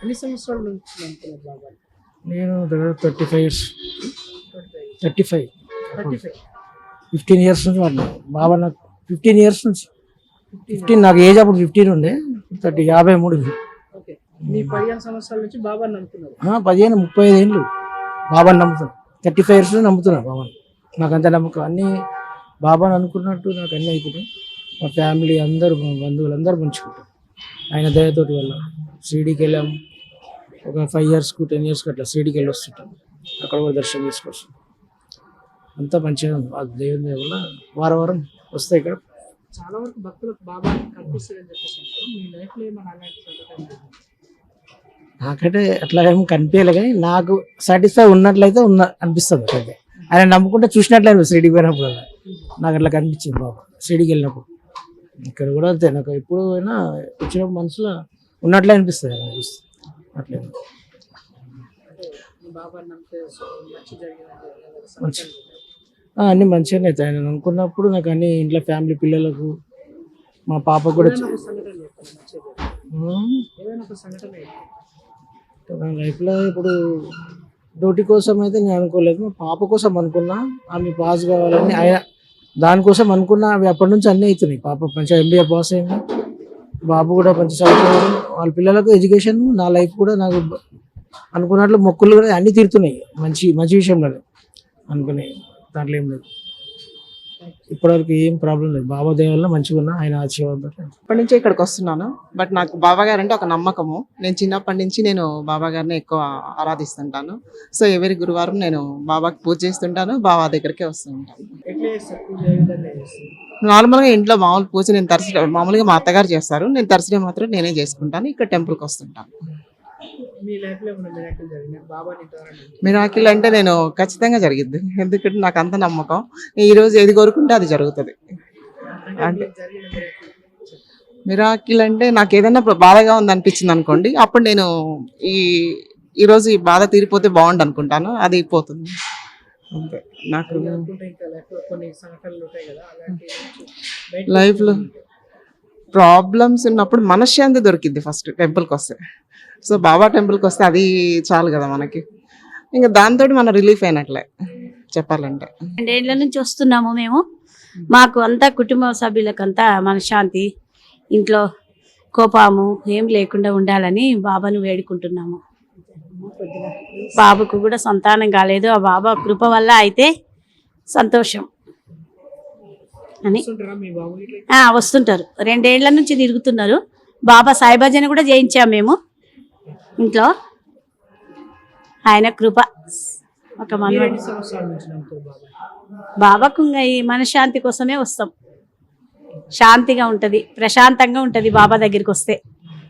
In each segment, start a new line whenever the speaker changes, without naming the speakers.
ఎన్ని సంవత్సరాల నుంచి నమ్ముతున్నారు బాబా?
నేను దగ్గర 35 years, 35
35.
15 years నుంచి వాడినా బాబా. నాకు 15 years నుంచి 15, నాకు ఏజ్ అప్పుడు 15 ఉండే, 53.
ఓకే, మీ 15 సంవత్సరాల నుంచి బాబాని నమ్ముతున్నారు?
15, 35 ఏళ్ళు బాబాని నమ్ముతున్నా. 35 years నుంచి నమ్ముతున్నా బాబాని. నాకు అంత నమ్మకం, అన్నీ బాబాని అనుకున్నట్టు నాకు అన్నీ అయిపోతాయి. మా ఫ్యామిలీ అందరూ, మా బంధువులు అందరూ పంచుకుంటాం ఆయన దయతోటి వల్ల. షిరిడీకి వెళ్ళాము ఒక 5 years, 10 years అట్లా షిరిడీకి వెళ్ళి వస్తుంటాం. అక్కడ కూడా దర్శనం చేసుకొస్తాం. అంతా మంచిగా ఆ దేవుని దయ వల్ల వారం వస్తాయి. ఇక్కడ
చాలా వరకు భక్తులకు బాబా కనిపిస్తుందని చెప్పేసి అంటారు. మీ లైఫ్లో ఏమైనా అలాంటి సంఘటన జరిగిందా?
నాకంటే అట్లా ఏం కనిపించలే, కానీ నాకు సాటిస్ఫై ఉన్నట్లయితే అనిపిస్తుంది. అట్లయితే ఆయన నమ్ముకుంటే చూసినట్లయితే షిరిడీకి పోయినప్పుడు నాకు అట్లా కనిపించింది బాబా. షిరిడీకి వెళ్ళినప్పుడు ఇక్కడ కూడా అంతే, నాకు ఎప్పుడు అయినా వచ్చినప్పుడు మనసులో ఉన్నట్లే అనిపిస్తుంది. ఆయన చూస్తే అట్లే
బాబా నమ్మితే మంచి జరిగింది.
మంచి అన్నీ మంచిగానే అవుతాయి. ఆయన అనుకున్నప్పుడు నాకు అన్ని ఇంట్లో ఫ్యామిలీ, పిల్లలకు, మా పాపకు కూడా
ఏదైనా ఒక సంఘటన చెప్పండి, మంచిది. ఏదైనా ఒక సంఘటన
నా లైఫ్లో ఇప్పుడు డ్యూటీ కోసం అయితే నేను అనుకోలేదు. మా పాప కోసం అనుకున్నా, ఆమె పాస్ కావాలని ఆయన దానికోసం అనుకున్నా. అవి అప్పటి నుంచి అన్నీ అవుతున్నాయి. పాప మంచిగా MBA పాస్ అయింది, బాబు కూడా మంచి చదువుతున్నాడు, వాళ్ళ పిల్లలకు ఎడ్యుకేషన్, నా లైఫ్ కూడా నాకు అనుకున్నట్లు మొక్కులు కూడా అన్నీ తీరుతున్నాయి. మంచి మంచి విషయంలోనే అనుకునే దాంట్లో ఏం లేదు. ఇప్పటివరకు ఏం ప్రాబ్లం లేదు. బాబా దయ వల్ల మంచిగా ఉన్నా, ఆయన ఆశీర్వాదం.
ఇప్పటి నుంచే ఇక్కడికి వస్తున్నాను. బట్ నాకు బాబా గారు అంటే ఒక నమ్మకము. నేను చిన్నప్పటి నుంచి నేను బాబా గారిని ఎక్కువ ఆరాధిస్తుంటాను. సో ఎవరి గురువారం నేను బాబాకి పూజ చేస్తుంటాను, బాబా దగ్గరికే వస్తుంటాను. నార్మల్గా ఇంట్లో మామూలు పూజ నేను థర్స్డే మామూలుగా మా అత్తగారు చేస్తారు, నేను థర్స్డే మాత్రం నేనే చేసుకుంటాను. ఇక్కడ టెంపుల్కి వస్తుంటాను.
మీ లైఫ్లో ఏమైనా మిరాకిల్ జరిగిందా? బాబాని
మిరాకిల్ అంటే నేను ఖచ్చితంగా జరిగిద్ది, ఎందుకంటే నాకు అంత నమ్మకం. ఈరోజు ఏది కోరుకుంటే అది జరుగుతుంది. అంటే మిరాకిల్ అంటే నాకు ఏదైనా బాధగా ఉంది అనిపించింది అనుకోండి, అప్పుడు నేను ఈరోజు ఈ బాధ తీరిపోతే బాగుండు అనుకుంటాను, అది పోతుంది అంతే. నాకు లైఫ్లో ప్రాబ్లమ్స్ ఉన్నప్పుడు మనశ్శాంతి దొరికిద్ది ఫస్ట్ టెంపుల్కి వస్తే. సో బాబా టెంపుల్కి వస్తే అది చాలు కదా మనకి, ఇంకా దాంతో మనం రిలీఫ్ అయినట్లే చెప్పాలంటే.
2 ఏళ్ల నుంచి వస్తున్నాము మేము. మాకు అంతా కుటుంబ సభ్యులకంతా మనశ్శాంతి, ఇంట్లో కోపము ఏం లేకుండా ఉండాలని బాబాను వేడుకుంటున్నాము. బాబుకు కూడా సంతానం కాలేదు, ఆ బాబా కృప వల్ల అయితే సంతోషం అని. వస్తుంటారు, 2 ఏళ్ల నుంచి తిరుగుతున్నారు. బాబా సాయిబాజాని కూడా చేయించాము మేము ఇంట్లో, ఆయన కృప. ఒక మనవాడి బాబాకు ఈ మనశ్శాంతి కోసమే వస్తాం. శాంతిగా ఉంటుంది, ప్రశాంతంగా ఉంటుంది బాబా దగ్గరికి వస్తే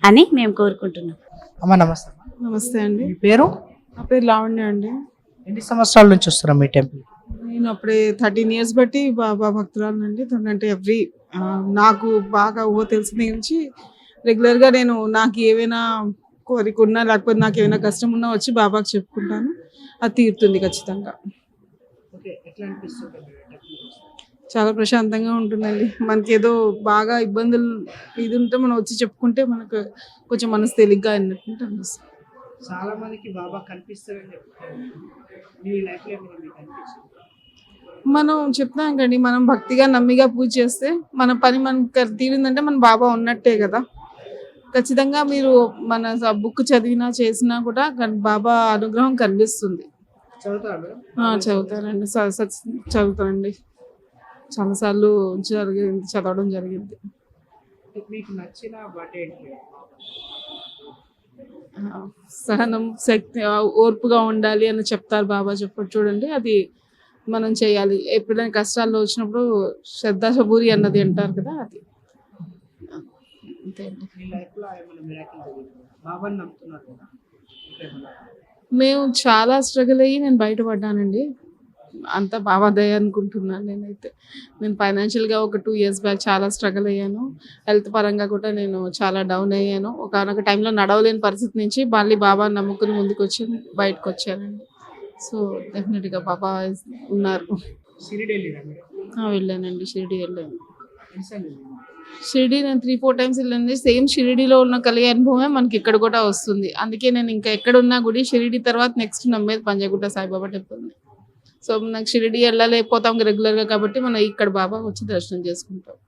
అని మేము కోరుకుంటున్నాం.
అమ్మ నమస్తే.
నమస్తే అండి.
మీ పేరు?
నా పేరు లావణ్య అండి.
ఎన్ని సంవత్సరాల నుంచి వస్తారా మీ టెంపుల్?
నేను అప్పుడే 13 years బట్టి బాబా భక్తురాలు అండి. అంటే నాకు బాగా తెలిసిన నుంచి రెగ్యులర్గా నేను నాకు ఏవైనా కోరిక ఉన్నా లేకపోతే నాకు ఏమైనా కష్టం ఉన్నా వచ్చి బాబాకి చెప్పుకుంటాను, అది తీరుతుంది ఖచ్చితంగా. చాలా ప్రశాంతంగా ఉంటుందండి. మనకి ఏదో బాగా ఇబ్బందులు ఇది ఉంటే మనం వచ్చి చెప్పుకుంటే మనకు కొంచెం మనసు తేలిగ్గా అన్నట్టు అనిపిస్తుంది.
చాలా మందికి బాబా కనిపిస్తారని చెప్తారు, మీ లైఫ్లో ఏమైనా కనిపిస్తుంది?
మనం చెప్తాం కండి, మనం భక్తిగా నమ్మిగా పూజ చేస్తే మన పని మనకు తీరిందంటే మన బాబా ఉన్నట్టే కదా. ఖచ్చితంగా మీరు మన బుక్ చదివినా చేసినా కూడా బాబా అనుగ్రహం కనిపిస్తుంది. చదువుతానండి, చదువుతానండి. చాలాసార్లు చదవడం జరిగింది.
మీకు నచ్చిన బర్త్డే ఏంటి?
సహనం, శక్తి, ఓర్పుగా ఉండాలి అని చెప్తారు బాబా. చెప్పండి చూడండి, అది మనం చేయాలి. ఎప్పుడైనా కష్టాల్లో వచ్చినప్పుడు శ్రద్ధ సబూరి అన్నది అంటారు కదా, అది అంతే. మేము చాలా స్ట్రగుల్ అయ్యి నేను బయటపడ్డానండి. అంతా బాబా దయ అనుకుంటున్నాను. నేను ఫైనాన్షియల్గా ఒక 2 years బ్యాక్ చాలా స్ట్రగుల్ అయ్యాను. హెల్త్ పరంగా కూడా నేను చాలా డౌన్ అయ్యాను. ఒకనొక టైంలో నడవలేని పరిస్థితి నుంచి మళ్ళీ బాబా నమ్ముకుని ముందుకు వచ్చి బయటకు వచ్చానండి. సో డెఫినెట్గా బాబా ఉన్నారు. వెళ్ళానండి, షిరిడి వెళ్ళాను. షిరిడి నేను 3-4 టైమ్స్ వెళ్ళింది. సేమ్ షిరిడిలో ఉన్న కలిగే అనుభవమే మనకి ఇక్కడ కూడా వస్తుంది. అందుకే నేను ఇంకా ఎక్కడ ఉన్నా గుడి షిరిడి తర్వాత నెక్స్ట్ నమ్మేది పంజాగుట్ట సాయిబాబా టెంపుల్. సో నాకు షిరిడి వెళ్ళలేకపోతాం రెగ్యులర్గా కాబట్టి మనం ఇక్కడ బాబా వచ్చి దర్శనం చేసుకుంటాం.